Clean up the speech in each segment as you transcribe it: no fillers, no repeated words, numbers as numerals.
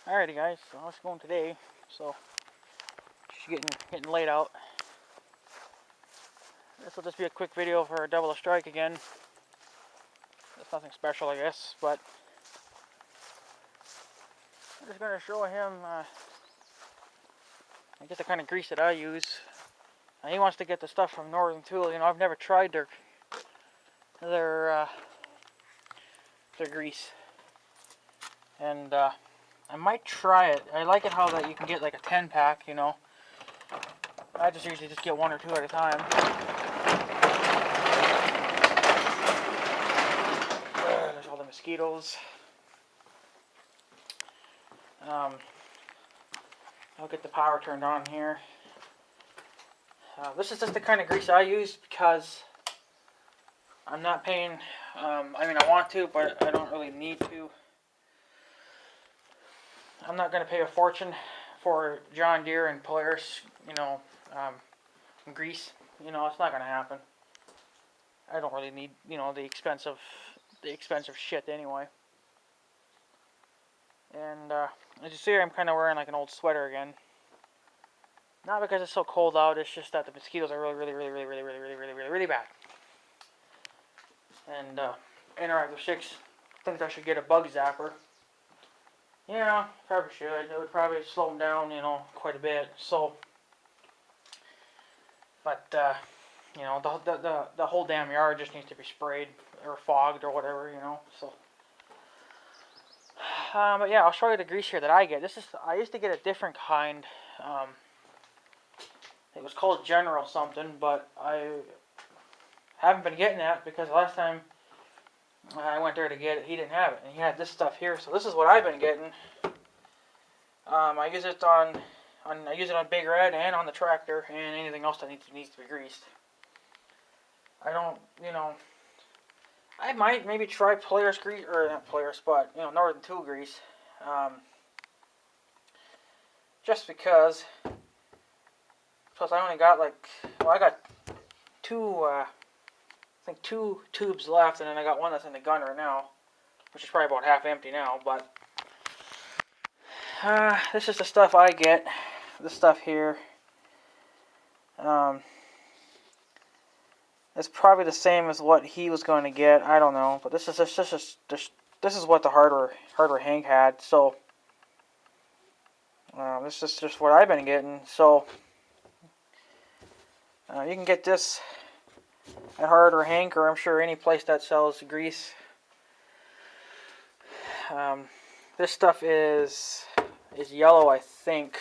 Alrighty guys, so how's it going today? So, just getting laid out. This will just be a quick video for a double strike again. It's nothing special, I guess, but I'm just going to show him, I guess the kind of grease that I use. He wants to get the stuff from Northern Tool. You know, I've never tried their grease, and I might try it. I like it how that you can get like a 10-pack, you know. I just usually just get one or two at a time. There's all the mosquitoes. I'll get the power turned on here. This is just the kind of grease I use because I'm not paying, I mean I want to, but I don't really need to. I'm not going to pay a fortune for John Deere and Polaris, you know, grease. You know, it's not going to happen. I don't really need, you know, the expensive shit anyway. And as you see, I'm kind of wearing like an old sweater again. Not because it's so cold out, it's just that the mosquitoes are really bad. And Interactive 6 thinks I should get a bug zapper. Yeah, probably should. It would probably slow them down, you know, quite a bit. So, but you know, the whole damn yard just needs to be sprayed or fogged or whatever, you know. So, but yeah, I'll show you the grease here that I get. I used to get a different kind. It was called General something, but I haven't been getting that because last time I went there to get it, he didn't have it, and he had this stuff here. So this is what I've been getting. I use it on Big Red and on the tractor and anything else that needs to be greased. I don't, you know, I might maybe try Polaris grease, or not Polaris, but you know, Northern Tool grease, just because. Plus, I only got like, well, I got I think two tubes left, and then I got one that's in the gunner now, which is probably about half empty now. But this is the stuff I get. This stuff here. It's probably the same as what he was going to get. I don't know, but this is what the hardware Hank had. So this is just what I've been getting. So. You can get this at Hardware Hank, or I'm sure any place that sells grease. This stuff is yellow, I think.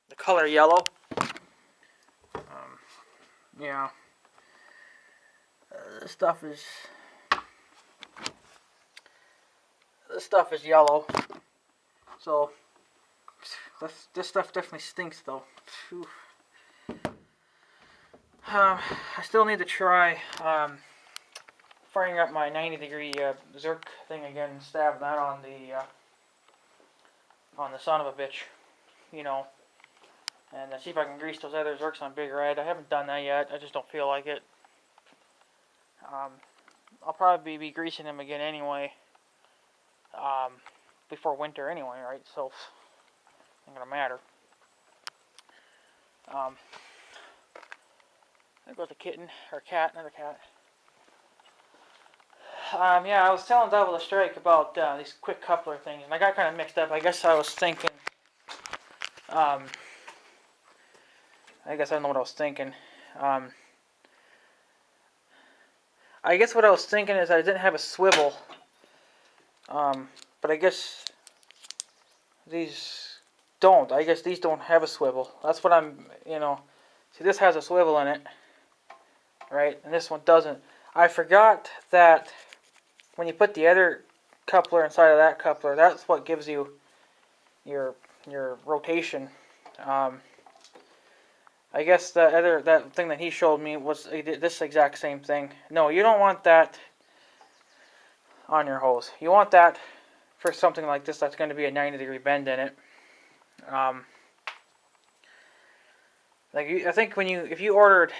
The color yellow. Yeah. This stuff is yellow. So this stuff definitely stinks, though. Whew. I still need to try firing up my 90-degree Zerk thing again and stab that on the son of a bitch, you know, and see if I can grease those other Zerks on Big Red. I haven't done that yet. I just don't feel like it. I'll probably be greasing them again anyway, before winter anyway, right? So it's not gonna matter. There goes a kitten, or cat, another cat. Yeah, I was telling Double Strike about these quick coupler things, and I got kind of mixed up. I guess I was thinking, I guess I don't know what I was thinking. I guess what I was thinking is I didn't have a swivel, but I guess these don't. I guess these don't have a swivel. That's what I'm, you know, see, this has a swivel in it. Right, and this one doesn't. I forgot that when you put the other coupler inside of that coupler, that's what gives you your rotation. I guess that thing that he showed me was this exact same thing. No, you don't want that on your hose. You want that for something like this that's going to be a 90-degree bend in it. I think if you ordered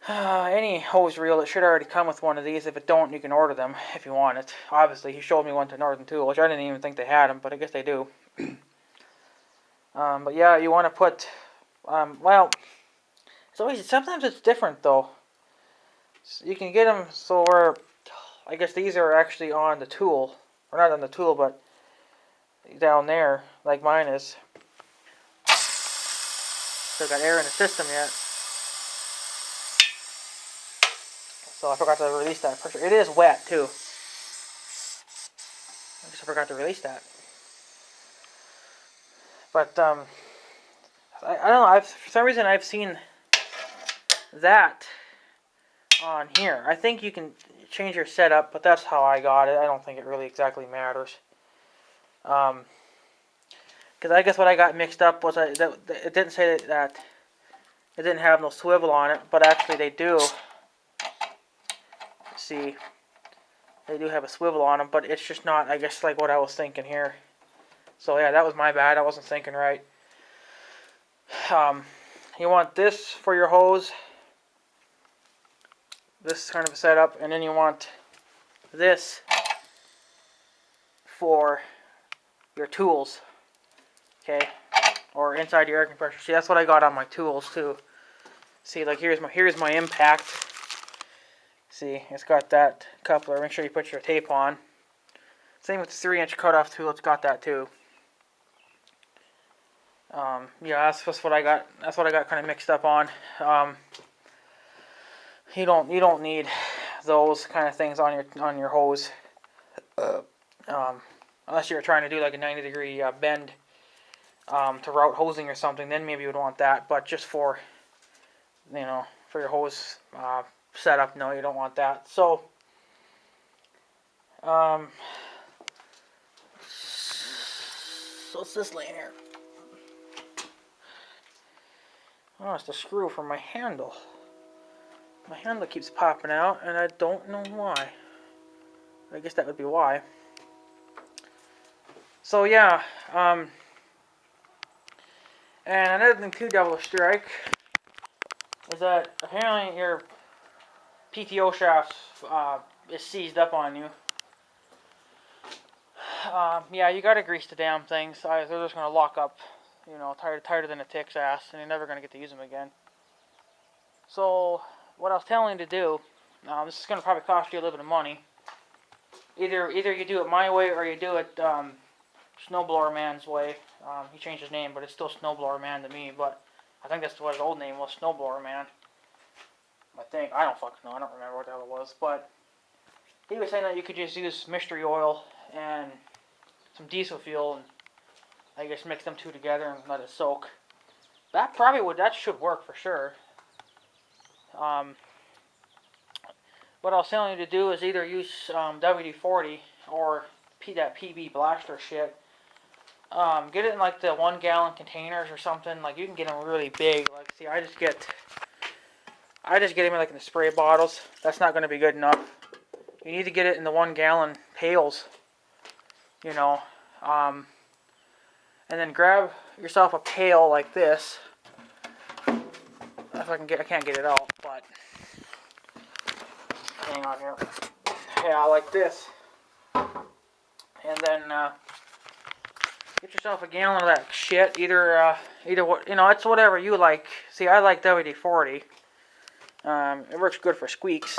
Any hose reel, it should already come with one of these. If it don't, you can order them if you want it. Obviously, he showed me one to Northern Tool, which I didn't even think they had them, but I guess they do. But yeah, you want to put, well, it's always, sometimes it's different though. So you can get them so where, I guess these are actually on the tool, or not on the tool, but down there, like mine is. Still got air in the system yet. So I forgot to release that pressure. It is wet too. I guess I forgot to release that. But I don't know. For some reason I've seen that on here. I think you can change your setup, but that's how I got it. I don't think it really exactly matters. Because I guess what I got mixed up was it didn't say that it didn't have no swivel on it, but actually they do. See, they do have a swivel on them, but it's just not, I guess, like what I was thinking here. So yeah, that was my bad. I wasn't thinking right. You want this for your hose, this kind of a setup, and then you want this for your tools, okay, or inside your air compressor. See, that's what I got on my tools too. See, like here's my impact. See, it's got that coupler. Make sure you put your tape on. Same with the 3-inch cutoff tool. It's got that too. Yeah, that's what I got. That's what I got kind of mixed up on. You don't need those kind of things on your hose, unless you're trying to do like a 90-degree bend to route hosing or something. Then maybe you would want that. But just for for your hose setup, no, you don't want that. So what's this laying here? Oh, it's the screw for my handle. My handle keeps popping out, and I don't know why. I guess that would be why. So yeah, and another thing too, Double Strike, is that apparently your PTO shaft is seized up on you. Yeah, you gotta grease the damn things. They're just gonna lock up, tighter than a tick's ass, and you're never gonna get to use them again. So what I was telling you to do, this is gonna probably cost you a little bit of money. Either you do it my way or you do it Snowblower Man's way. He changed his name, but it's still Snowblower Man to me. But I think that's what his old name was, Snowblower Man. I don't fucking know. I don't remember what the hell it was. But he was saying that you could just use mystery oil and some diesel fuel, and I guess mix them two together and let it soak. That should work for sure. What I was telling you to do is either use WD-40 or that PB blaster shit. Get it in like the 1-gallon containers or something. Like you can get them really big. Like, see, I just get them like in the spray bottles. That's not going to be good enough. You need to get it in the 1-gallon pails. And then grab yourself a pail like this. If I can't get it out, but hang on here. Yeah, like this. And then get yourself a gallon of that shit. Either it's whatever you like. See, I like WD-40. It works good for squeaks.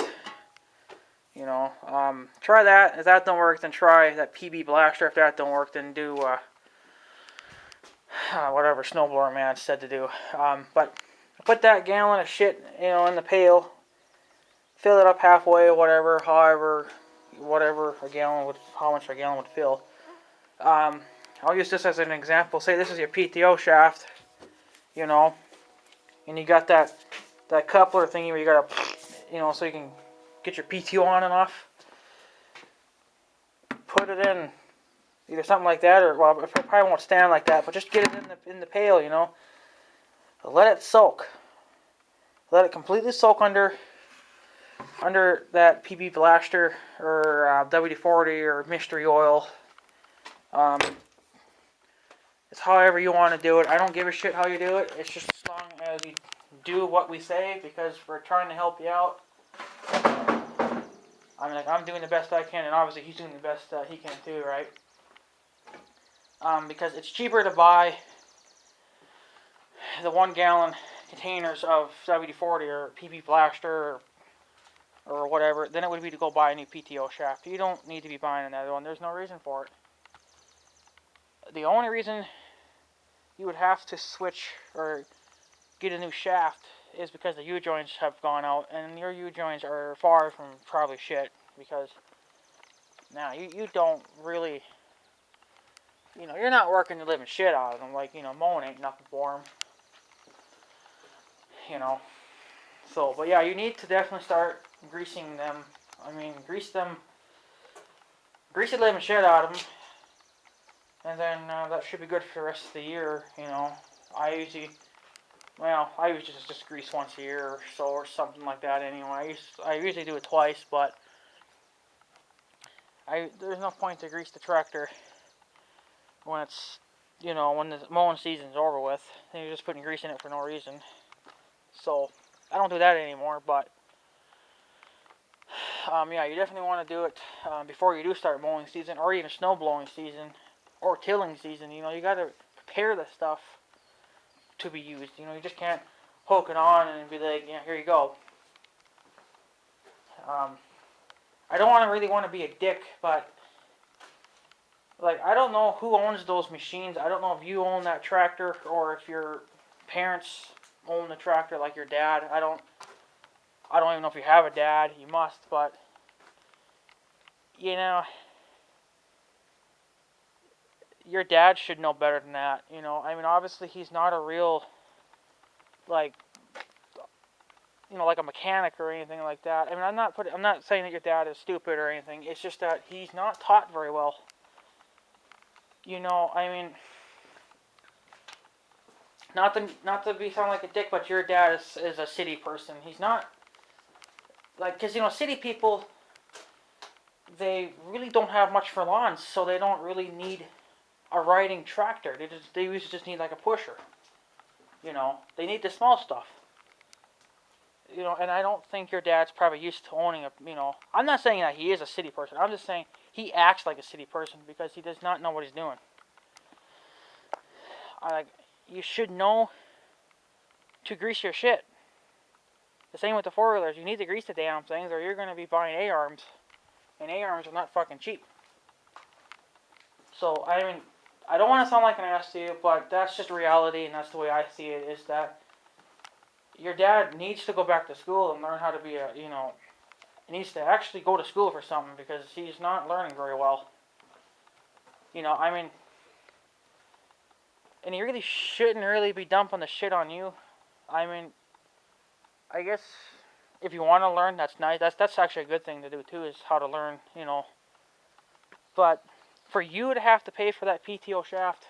Try that. If that don't work, then try that PB blaster. If that don't work, then do whatever Snowblower Man said to do. But put that gallon of shit, in the pail. Fill it up halfway, whatever, how much a gallon would fill. I'll use this as an example. Say this is your PTO shaft, and you got that coupler thingy where you gotta, so you can get your PTO on and off. Put it in either something like that, or well, it probably won't stand like that, but just get it in the pail, Let it soak. Let it completely soak under that PB blaster or WD-40 or mystery oil. It's however you want to do it. I don't give a shit how you do it. It's just as long as do what we say because we're trying to help you out. I'm doing the best I can, and obviously he's doing the best he can too, right? Because it's cheaper to buy the 1 gallon containers of WD-40 or PP Blaster or whatever than it would be to go buy a new PTO shaft. You don't need to be buying another one. There's no reason for it. The only reason you would have to switch or get a new shaft is because the U-joints have gone out, and your U-joints are far from probably shit, because now you don't really, you're not working the living shit out of them, like, mowing ain't nothing for them, So, but yeah, you need to definitely start greasing them. Grease the living shit out of them, and then that should be good for the rest of the year, I usually just grease once a year or so, or something like that anyway. I usually do it twice, but there's no point to grease the tractor when it's, when the mowing season's over with. Then you're just putting grease in it for no reason. So, I don't do that anymore, but yeah, you definitely want to do it before you do start mowing season, or even snow blowing season, or tilling season. You got to prepare the stuff to be used. You just can't poke it on and be like, here you go. I don't really want to be a dick, but like, I don't know who owns those machines. I don't know if you own that tractor or if your parents own the tractor, like your dad. I don't even know if you have a dad. You must, but your dad should know better than that. Obviously he's not a real, like, like a mechanic or anything like that. I'm not saying that your dad is stupid or anything. It's just that he's not taught very well. Not to sound like a dick, but your dad is a city person. He's not, like, because city people, they really don't have much for lawns, so they don't really need a riding tractor. They usually just need like a pusher. They need the small stuff. And I don't think your dad's probably used to owning a, I'm not saying that he is a city person. I'm just saying he acts like a city person because he does not know what he's doing. You should know to grease your shit. The same with the four-wheelers. You need to grease the damn things, or you're going to be buying A-arms. And A-arms are not fucking cheap. So, I don't want to sound like an ass to you, but that's just reality, and that's the way I see it, is that your dad needs to go back to school and learn how to be he needs to actually go to school for something, because he's not learning very well. And he really shouldn't really be dumping the shit on you. I guess if you want to learn, that's nice. That's actually a good thing to do too, is how to learn, But for you to have to pay for that PTO shaft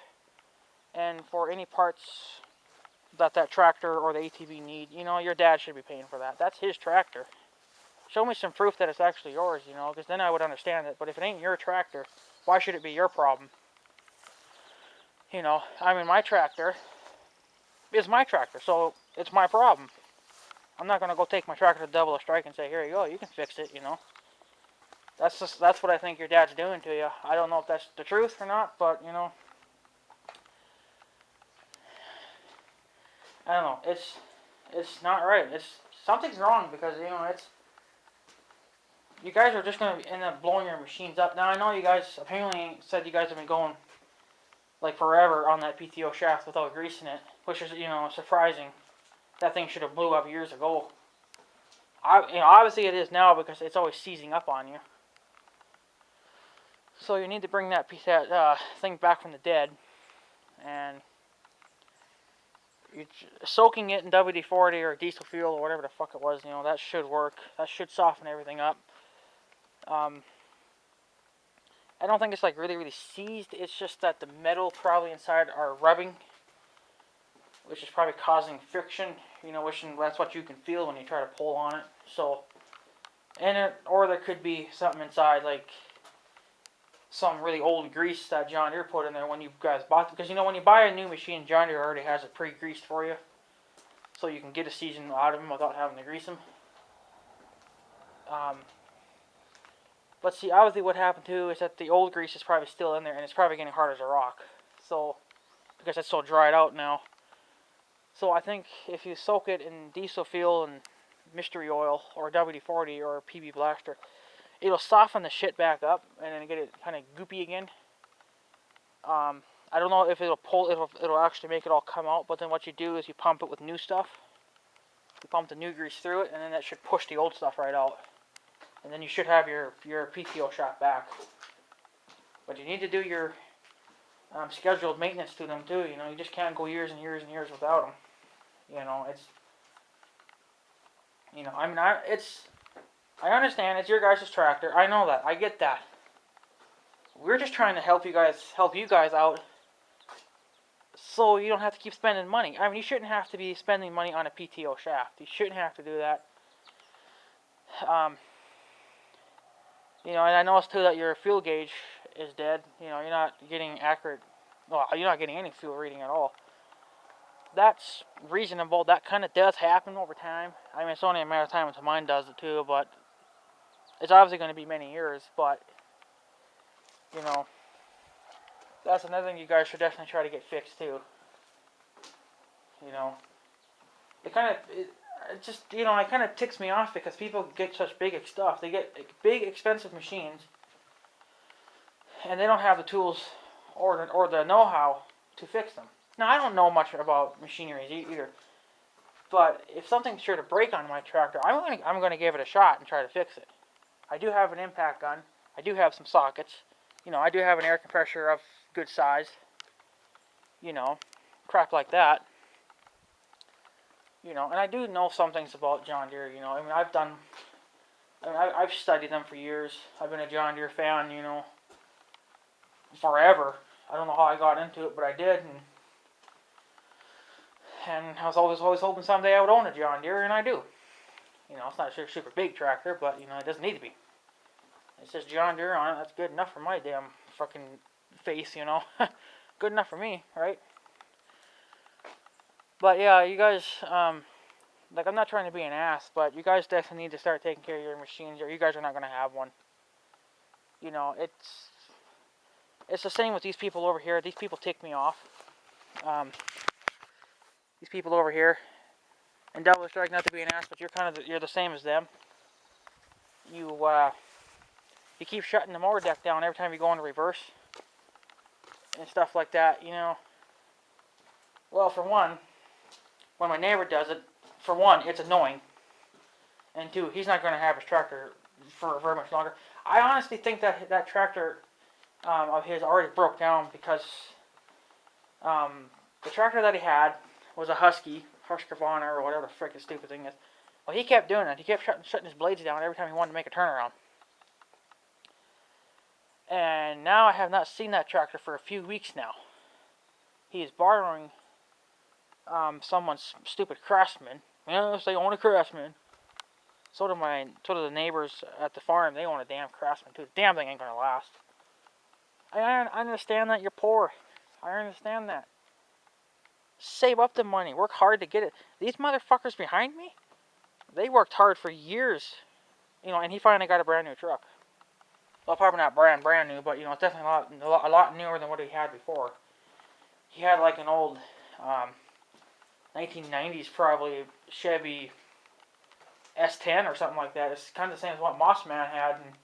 and for any parts that tractor or the ATV need, your dad should be paying for that. That's his tractor. Show me some proof that it's actually yours, because then I would understand it. But if it ain't your tractor, why should it be your problem? My tractor is my tractor, so it's my problem. I'm not going to go take my tractor to Double a Strike and say, here you go, you can fix it, That's what I think your dad's doing to you. I don't know if that's the truth or not, but, I don't know. It's not right. Something's wrong, because, you guys are just going to end up blowing your machines up. Now, I know you guys apparently said you guys have been going, like, forever on that PTO shaft without greasing it, which is, surprising. That thing should have blew up years ago. Obviously it is now, because it's always seizing up on you. So you need to bring that thing back from the dead, and you're soaking it in WD-40 or diesel fuel or whatever the fuck it was. That should work. That should soften everything up. I don't think it's like really, really seized. It's just that the metal probably inside are rubbing, which is probably causing friction. That's what you can feel when you try to pull on it. So, or there could be something inside, like some really old grease that John Deere put in there when you guys bought it. Because when you buy a new machine, John Deere already has it pre-greased for you. so you can get a season out of them without having to grease them. But see, obviously what happened too is that the old grease is probably still in there, and it's probably getting hard as a rock. So, because it's so dried out now. So I think if you soak it in diesel fuel and mystery oil, or WD-40, or PB Blaster, it'll soften the shit back up, and then get it kind of goopy again. I don't know if it'll actually make it all come out, but then what you do is you pump it with new stuff. You pump the new grease through it, and then that should push the old stuff right out. And then you should have your PTO shop back. But you need to do your scheduled maintenance to them too. You know, you just can't go years and years and years without them. You know, it's, you know, I mean, I understand it's your guys' tractor. I know that. I get that. We're just trying to help you guys out, so you don't have to keep spending money. I mean, you shouldn't have to be spending money on a PTO shaft. You shouldn't have to do that. You know, and I noticed too that your fuel gauge is dead. You know, you're not getting accurate. Well, you're not getting any fuel reading at all. That's reasonable. That kind of does happen over time. I mean, it's only a matter of time until mine does it too, but it's obviously going to be many years. But, you know, that's another thing you guys should definitely try to get fixed too. You know, it just, you know, it kind of ticks me off because people get such big stuff. They get big, expensive machines, and they don't have the tools or the know-how to fix them. Now, I don't know much about machinery either, but if something's sure to break on my tractor, I'm going to give it a shot and try to fix it. I do have an impact gun. I do have some sockets. You know, I do have an air compressor of good size. You know, crap like that. You know, and I do know some things about John Deere. You know, I mean, I've studied them for years. I've been a John Deere fan, you know, forever. I don't know how I got into it, but I did, and I was always hoping someday I would own a John Deere, and I do. You know, it's not a super big tractor, but, you know, it doesn't need to be. It says John Deere on it. That's good enough for my damn fucking face, you know. Good enough for me, right? But, yeah, you guys, like, I'm not trying to be an ass, but you guys definitely need to start taking care of your machines, or you guys are not going to have one. You know, it's the same with these people over here. These people tick me off. These people over here, and Double Strike, not to be an ass, but you're the same as them. You keep shutting the mower deck down every time you go into reverse and stuff like that, you know. Well, for one, when my neighbor does it, for one, it's annoying, and two, he's not going to have his tractor for very much longer. I honestly think that tractor of his already broke down because the tractor that he had was a Husqvarna, or whatever the frick his stupid thing is. Well, he kept doing it. He kept shutting his blades down every time he wanted to make a turnaround. And now I have not seen that tractor for a few weeks now. He is borrowing someone's stupid Craftsman. Yes, they own a Craftsman. So do the neighbors at the farm. They own a damn Craftsman too. The damn thing ain't gonna last. I understand that you're poor. I understand that. Save up the money. Work hard to get it. These motherfuckers behind me, they worked hard for years. You know, and he finally got a brand new truck. Well, probably not brand new, but, you know, it's definitely a lot newer than what he had before. He had like an old 1990s probably Chevy S10 or something like that. It's kind of the same as what Mossman had, and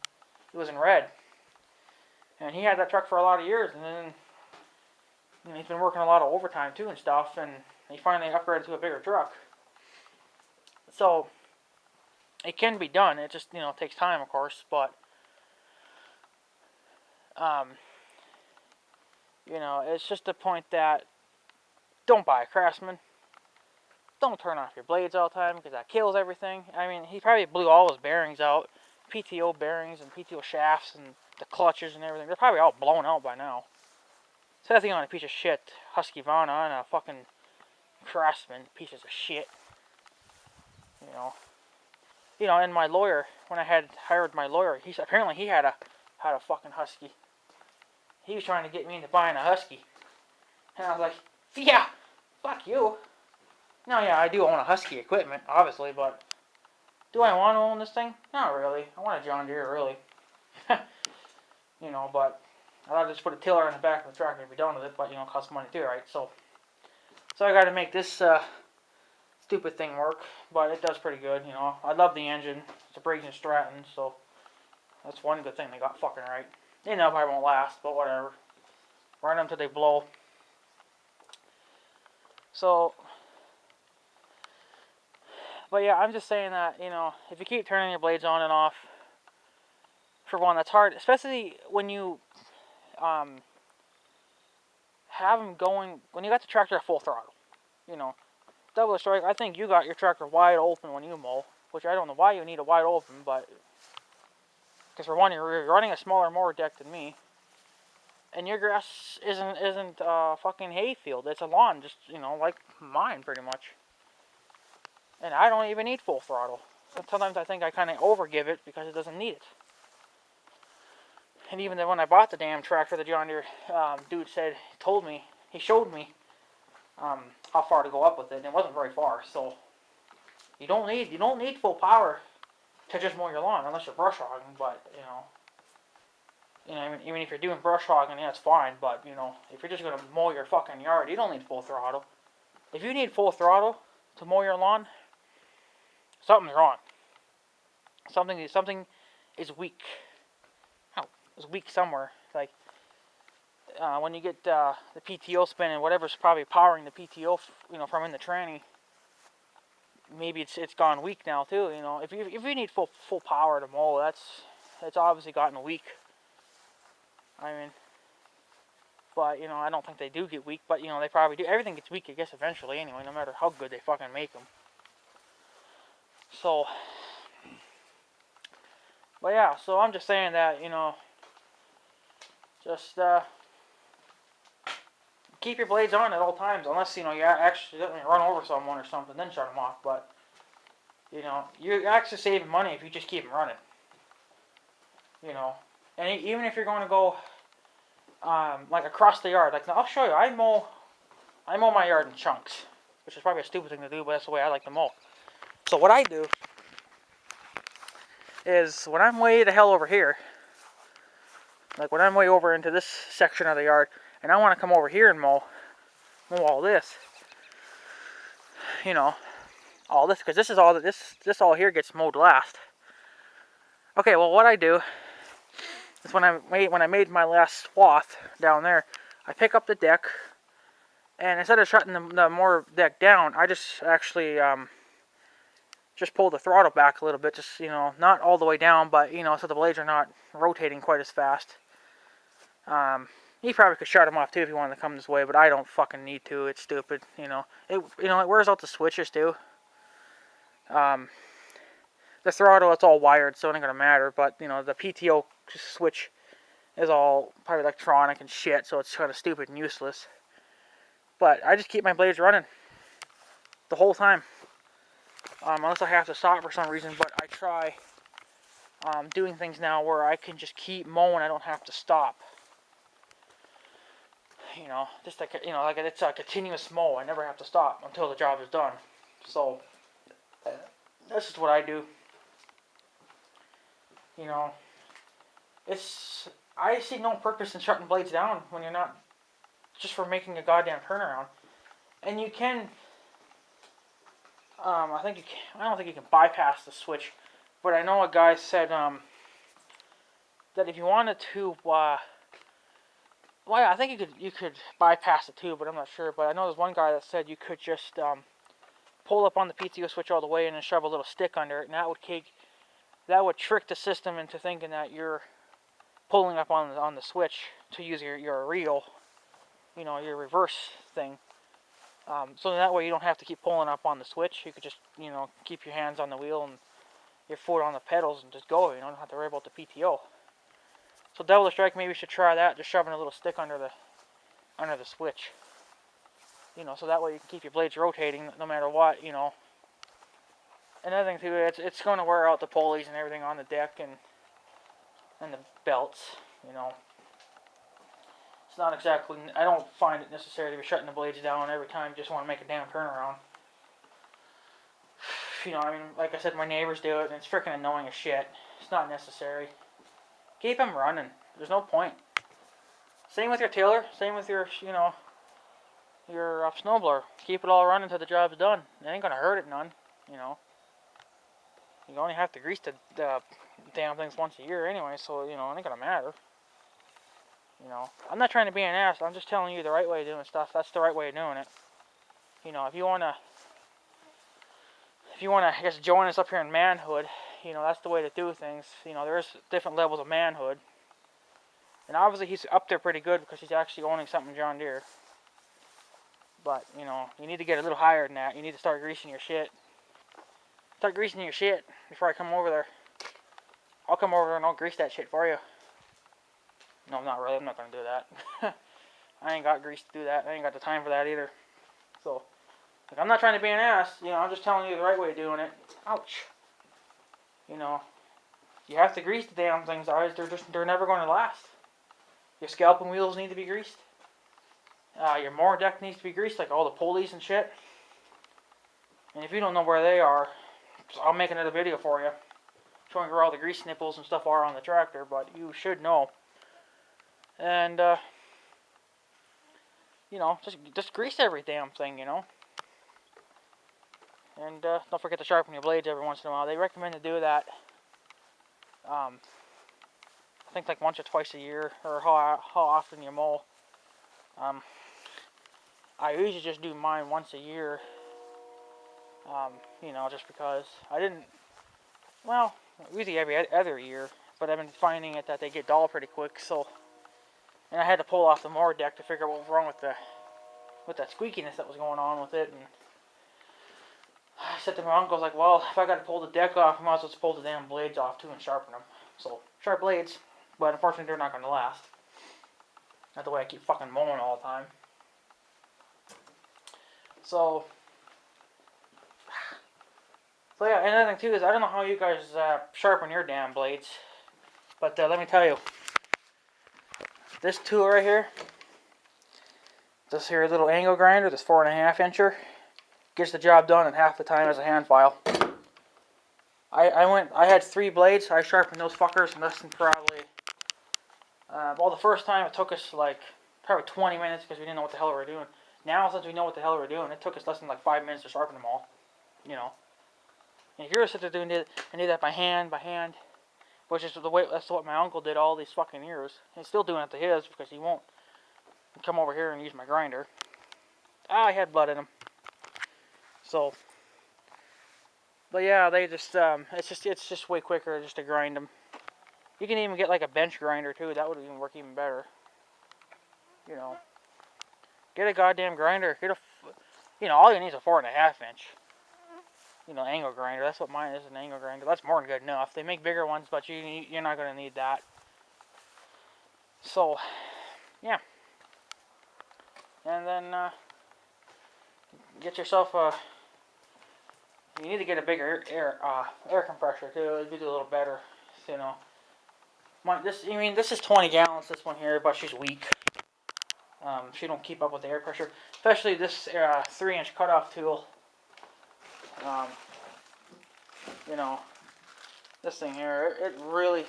it was in red. And he had that truck for a lot of years, and then, you know, he's been working a lot of overtime too and stuff, and he finally upgraded to a bigger truck. So, it can be done. It just, you know, takes time, of course, but, you know, it's just the point that don't buy a Craftsman. Don't turn off your blades all the time, because that kills everything. I mean, he probably blew all his bearings out. PTO bearings and PTO shafts and the clutches and everything. They're probably all blown out by now. Set that thing on a piece of shit Husqvarna and a fucking Craftsman, pieces of shit. You know, and my lawyer, when I had hired my lawyer, apparently he had a fucking Husky. He was trying to get me into buying a Husky. And I was like, yeah, fuck you. Now, yeah, I do own a Husky equipment, obviously, but do I want to own this thing? Not really. I want a John Deere, really. You know, but I'll just put a tiller in the back of the tractor and be done with it, but, you know, it costs money too, right? So I got to make this stupid thing work, but it does pretty good, you know. I love the engine. It's a Briggs & Stratton, so that's one good thing they got fucking right. You know, probably won't last, but whatever. Run them till they blow. So, but yeah, I'm just saying that, you know, if you keep turning your blades on and off, for one, that's hard, especially when you have them going, when you got the tractor at full throttle, you know. Double strike, I think you got your tractor wide open when you mow, which I don't know why you need it wide open, but because for one, you're running a smaller mower deck than me, and your grass isn't fucking hay field. It's a lawn, just, you know, like mine pretty much. And I don't even need full throttle. Sometimes I think I kind of overgive it because it doesn't need it. And even when I bought the damn tractor, the John Deere dude he showed me how far to go up with it, and it wasn't very far. So you don't need full power to just mow your lawn unless you're brush hogging. But even if you're doing brush hogging, yeah, it's fine. But you know, if you're just gonna mow your fucking yard, you don't need full throttle. If you need full throttle to mow your lawn, something's wrong. Something is weak. It's weak somewhere. Like when you get the PTO spinning, whatever's probably powering the PTO, you know, from in the tranny, maybe it's gone weak now too. You know, if you need full power to mow, it's obviously gotten weak. I mean, but you know, I don't think they do get weak, but you know, they probably do. Everything gets weak, I guess, eventually anyway, no matter how good they fucking make them. So, but yeah, so I'm just saying that, you know, just keep your blades on at all times, unless, you know, you accidentally run over someone or something, then shut them off. But, you know, you're actually saving money if you just keep them running. You know, and even if you're going to go, like across the yard, like, I'll show you, I mow my yard in chunks, which is probably a stupid thing to do, but that's the way I like to mow. So what I do is, when I'm way the hell over here, like when I'm way over into this section of the yard, and I want to come over here and mow all this, you know, all this, because this is all this all here gets mowed last. Okay, well, what I do is when I made my last swath down there, I pick up the deck, and instead of shutting the mower deck down, I just actually just pull the throttle back a little bit, just, you know, not all the way down, but, you know, so the blades are not rotating quite as fast. You probably could shut them off too if you wanted to come this way, but I don't fucking need to. It's stupid, you know. It wears out the switches too. The throttle, it's all wired, so it ain't gonna matter. But you know, the PTO switch is all probably electronic and shit, so it's kind of stupid and useless. But I just keep my blades running the whole time, unless I have to stop for some reason. But I try doing things now where I can just keep mowing. I don't have to stop. You know, just like, you know, like it's a continuous mow. I never have to stop until the job is done. So that's just what I do. You know, I see no purpose in shutting blades down when you're not just for making a goddamn turnaround. And you can, I don't think you can bypass the switch, but I know a guy said that if you wanted to, well, yeah, I think you could bypass it too, but I'm not sure. But I know there's one guy that said you could just pull up on the PTO switch all the way and then shove a little stick under it, and that would trick the system into thinking that you're pulling up on the switch to use your reel, you know, your reverse thing. So that way you don't have to keep pulling up on the switch. You could just, you know, keep your hands on the wheel and your foot on the pedals and just go. You don't have to worry about the PTO. So Double Strike, maybe you should try that, just shoving a little stick under the switch. You know, so that way you can keep your blades rotating no matter what, you know. Another thing too, it's going to wear out the pulleys and everything on the deck and the belts, you know. It's not exactly, I don't find it necessary to be shutting the blades down every time you just want to make a damn turnaround. you know, I mean, like I said, my neighbors do it, and it's freaking annoying as shit. It's not necessary. Keep them running. There's no point. Same with your tiller. Same with your, you know, your snowblower. Keep it all running until the job's done. It ain't gonna hurt it none, you know. You only have to grease the damn things once a year anyway, so, you know, it ain't gonna matter. You know, I'm not trying to be an ass. I'm just telling you the right way of doing stuff. That's the right way of doing it. You know, if you wanna, I guess, join us up here in manhood, you know, that's the way to do things. You know, there's different levels of manhood. And obviously he's up there pretty good because he's actually owning something John Deere. But, you know, you need to get a little higher than that. You need to start greasing your shit. Start greasing your shit before I come over there. I'll come over there and I'll grease that shit for you. No, not really. I'm not going to do that. I ain't got grease to do that. I ain't got the time for that either. So, like, I'm not trying to be an ass. You know, I'm just telling you the right way of doing it. Ouch. You know, you have to grease the damn things, otherwise they're never going to last. Your scalping wheels need to be greased. Your mower deck needs to be greased, like all the pulleys and shit. And if you don't know where they are, I'll make another video for you, showing where all the grease nipples and stuff are on the tractor, but you should know. And, you know, just grease every damn thing, you know. And don't forget to sharpen your blades every once in a while. They recommend to do that, I think like once or twice a year, or how often you mow. I usually just do mine once a year, you know, just because I didn't, well, usually every other year, but I've been finding it that they get dull pretty quick, so, and I had to pull off the mower deck to figure out what was wrong with that squeakiness that was going on with it, and I said to my uncle, I was like, well, if I got to pull the deck off, I might as well just pull the damn blades off too and sharpen them. So, sharp blades, but unfortunately they're not going to last. Not the way I keep fucking mowing all the time. So yeah, and another thing too is, I don't know how you guys sharpen your damn blades, but let me tell you, this tool right here, this here little angle grinder, this 4.5 incher, gets the job done in half the time as a hand file. I had 3 blades, I sharpened those fuckers in less than probably, well, the first time it took us like probably 20 minutes because we didn't know what the hell we were doing. Now, since we know what the hell we're doing, it took us less than like 5 minutes to sharpen them all, you know. And if you're sitting there doing it, I do that by hand, which is the way, that's what my uncle did all these fucking years. He's still doing it to his because he won't come over here and use my grinder. I had blood in him. So, but yeah, they just, it's just way quicker just to grind them. You can even get like a bench grinder too. That would even work even better. You know, get a goddamn grinder. You know, all you need is a 4.5 inch. You know, angle grinder. That's what mine is, an angle grinder. That's more than good enough. They make bigger ones, but you're not going to need that. So, yeah. And then get yourself a. You need to get a bigger air compressor too. It'd be a little better, you know. This is 20 gallons. This one here, but she's weak. She don't keep up with the air pressure, especially this 3-inch cutoff tool. You know, this thing here, it really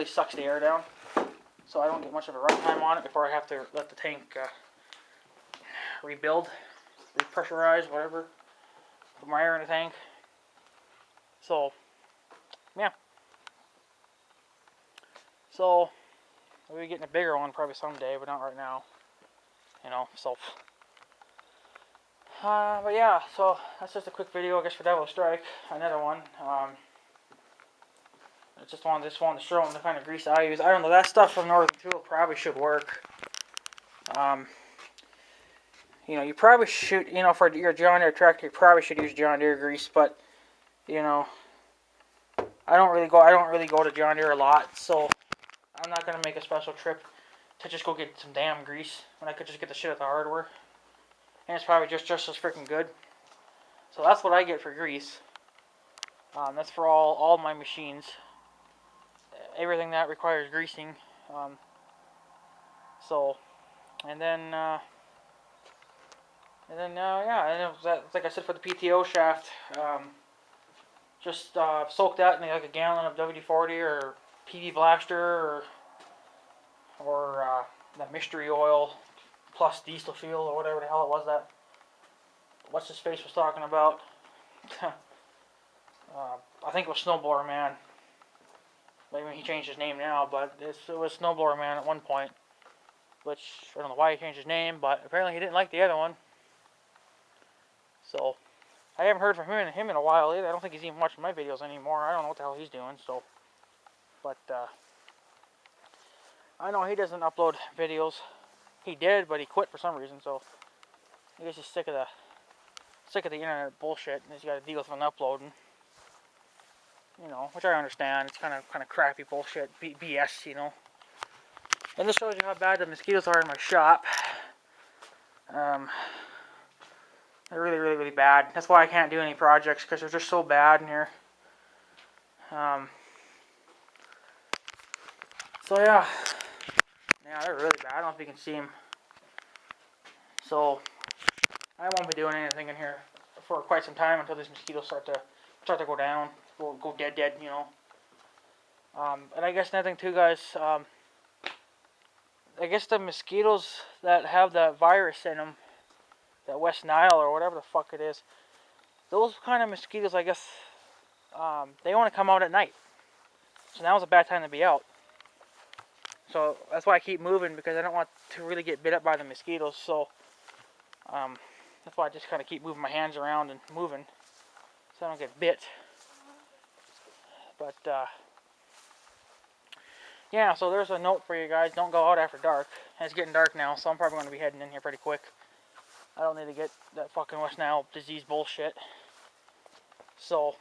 sucks the air down. So I don't get much of a runtime on it before I have to let the tank rebuild, repressurize, whatever, put more air in the tank. So, yeah. So, we'll be getting a bigger one probably someday, but not right now. You know, so. But yeah, so that's just a quick video, I guess, for Devil Strike. Another one. I just wanted to show them the kind of grease I use. I don't know, that stuff from Northern Tool probably should work. You know, you probably should, you know, for your John Deere tractor, you probably should use John Deere grease, but, you know, I don't really go to John Deere a lot, so I'm not going to make a special trip to just go get some damn grease when I could just get the shit at the hardware. And it's probably just as freaking good. So that's what I get for grease. That's for all my machines. Everything that requires greasing. So, and then, And then, yeah, and it was that, like I said, for the PTO shaft, just soak that in like a gallon of WD-40 or PV Blaster or that mystery oil plus diesel fuel or whatever the hell it was that what's his face was talking about. I think it was Snowblower Man. Maybe he changed his name now, but it was Snowblower Man at one point. Which, I don't know why he changed his name, but apparently he didn't like the other one. So, I haven't heard from him in a while either. I don't think he's even watching my videos anymore. I don't know what the hell he's doing, so. But, I know he doesn't upload videos. He did, but he quit for some reason, so. I guess he's sick of the internet bullshit, and he's got to deal with uploading. You know, which I understand. It's kind of crappy bullshit, BS, you know. And this shows you how bad the mosquitoes are in my shop. They're really, really, really bad. That's why I can't do any projects, because they're just so bad in here. So yeah. Yeah, they're really bad. I don't know if you can see them. So, I won't be doing anything in here for quite some time until these mosquitoes start to go down. Go dead, you know. And I guess another thing too, guys, I guess the mosquitoes that have that virus in them, that West Nile or whatever the fuck it is, those kind of mosquitoes, I guess, they want to come out at night. So now's a bad time to be out. So that's why I keep moving, because I don't want to really get bit up by the mosquitoes. So that's why I just kind of keep moving my hands around and moving, so I don't get bit. But yeah, so there's a note for you guys. Don't go out after dark. And it's getting dark now, so I'm probably going to be heading in here pretty quick. I don't need to get that fucking West Nile disease bullshit. So,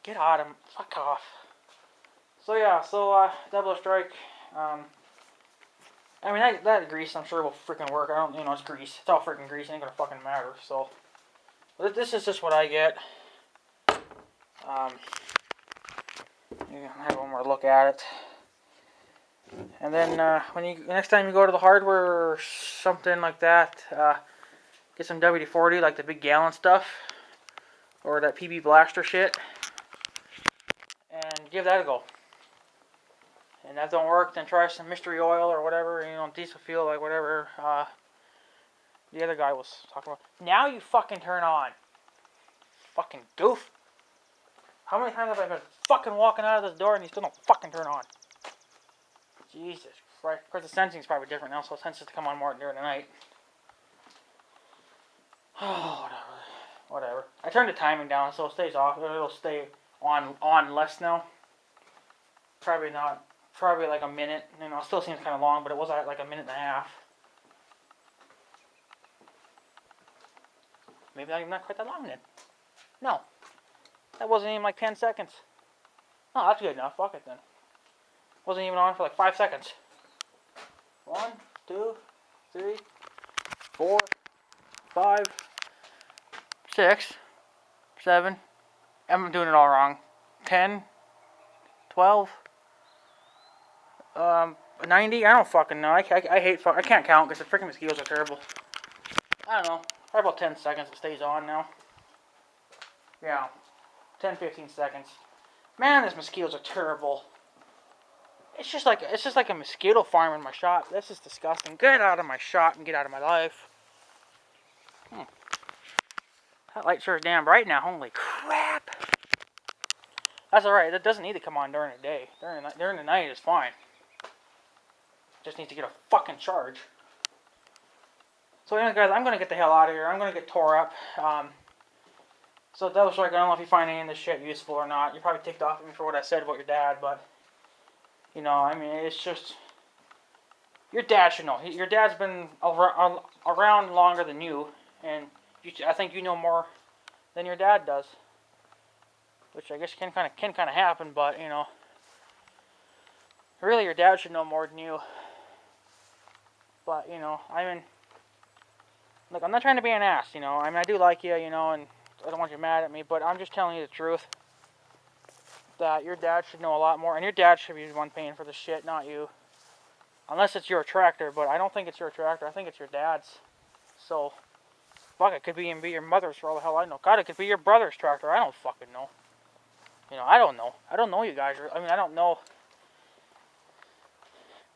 get out of them. Fuck off. So yeah, double strike. I mean, that grease, I'm sure, will freaking work. It's grease. It's all freaking grease. It ain't gonna fucking matter. So, but this is just what I get. You can have one more look at it. And then next time you go to the hardware or something like that, get some WD-40, like the big gallon stuff, or that PB Blaster shit, and give that a go. And if that don't work, then try some mystery oil or whatever, diesel fuel, like whatever the other guy was talking about. Now you fucking turn on. Fucking goof. How many times have I been fucking walking out of this door and you still don't fucking turn on? Jesus Christ. Of course, the sensing is probably different now, so it tends to come on more during the night. Oh, whatever. I turned the timing down so it stays off. It'll stay on less now. Probably like a minute. It still seems kind of long, but it was like a minute and a half. Maybe not quite that long then. No. That wasn't even like 10 seconds. Oh, that's good enough. Fuck it then. Wasn't even on for like 5 seconds. 1, 2, 3, 4, 5, 6, 7. I'm doing it all wrong. 10, 12, 90. I don't fucking know. I can't count because the freaking mosquitoes are terrible. I don't know. Probably about 10 seconds it stays on now. Yeah. 10, 15 seconds. Man, these mosquitoes are terrible. It's just like a mosquito farm in my shop. This is disgusting. Get out of my shop and get out of my life. That light sure is damn bright now. Holy crap. That's alright. It doesn't need to come on during the day. During the night is fine. Just needs to get a fucking charge. So anyway, guys, I'm going to get the hell out of here. I'm going to get tore up. So Devil Strike, I don't know if you find any of this shit useful or not. You're probably ticked off at me for what I said about your dad, but, I mean, it's just, your dad should know. Your dad's been around longer than you, and I think you know more than your dad does. Which I guess can kind of happen, but, really your dad should know more than you. But, I mean, look, I'm not trying to be an ass, I mean, I do like you, and I don't want you mad at me, but I'm just telling you the truth. That your dad should know a lot more, and your dad should be the one paying for the shit, not you. Unless it's your tractor, but I don't think it's your tractor. I think it's your dad's. So, fuck, it could even be your mother's for all the hell I know. God, it could be your brother's tractor. I don't fucking know. You know, I don't know. I don't know you guys. I mean, I don't know.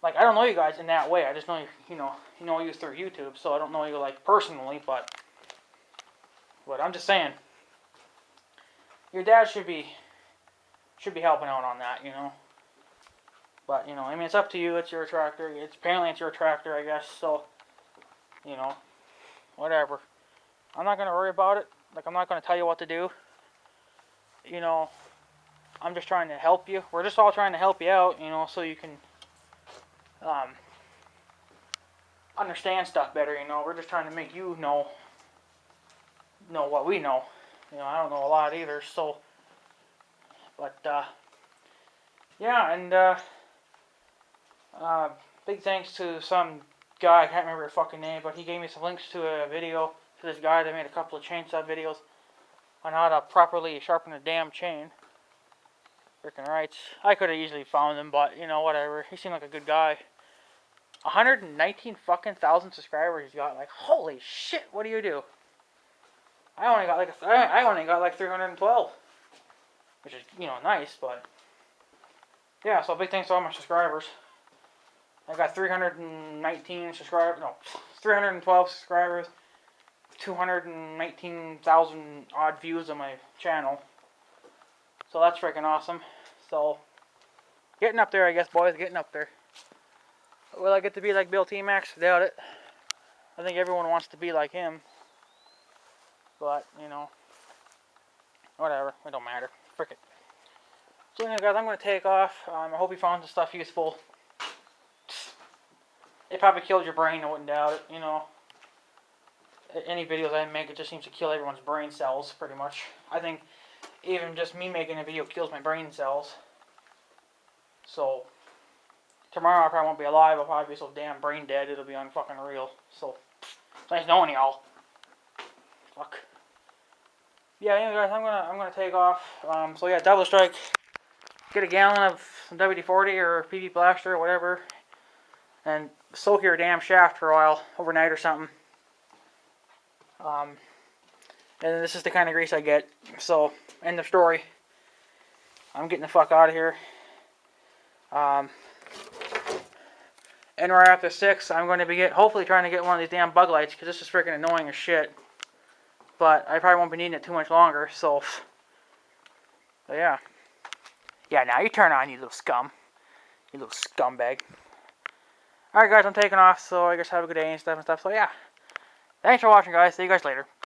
Like, I don't know you guys in that way. I just know you know you through YouTube. So I don't know you like personally, but I'm just saying, your dad should be helping out on that, you know. But you know, I mean, it's up to you. It's your tractor. Apparently it's your tractor, I guess. So, you know, whatever. I'm not gonna worry about it. Like, I'm not gonna tell you what to do. You know, I'm just trying to help you. We're just all trying to help you out, you know, so you can understand stuff better. You know, we're just trying to make you know what we know. You know, I don't know a lot either. So, but yeah, and big thanks to some guy, I can't remember his fucking name, but he gave me some links to a video to this guy that made a couple of chainsaw videos on how to properly sharpen a damn chain. Freaking rights. I could have easily found him, but you know, whatever. He seemed like a good guy. 119 fucking thousand subscribers he's got. Like, holy shit, what do you do? I only got like 312, which is, you know, nice, but yeah. So big thanks to all my subscribers. I got 319 subscribers. No, 312 subscribers. 219,000 odd views on my channel. So that's freaking awesome. So, getting up there, I guess, boys. Getting up there. Will I get to be like Bill T-Max? Doubt it. I think everyone wants to be like him. But, you know, whatever. It don't matter. Frick it. So anyway, guys, I'm going to take off. I hope you found the stuff useful. It probably killed your brain. I wouldn't doubt it, you know. Any videos I make, it just seems to kill everyone's brain cells, pretty much. I think even just me making a video kills my brain cells. So, tomorrow I probably won't be alive. I'll probably be so damn brain dead, it'll be unfucking real. So, nice knowing y'all. Fuck. Yeah, anyway, guys, I'm gonna take off. So yeah, double strike. Get a gallon of some WD-40 or PV Blaster or whatever, and soak your damn shaft for a while, overnight or something. And this is the kind of grease I get. So, end of story. I'm getting the fuck out of here. And right after 6, I'm going to be hopefully trying to get one of these damn bug lights, because this is freaking annoying as shit. But I probably won't be needing it too much longer, so yeah. Yeah, now you turn on, you little scum. You little scumbag. Alright guys, I'm taking off, so I guess have a good day and stuff. So yeah. Thanks for watching, guys. See you guys later.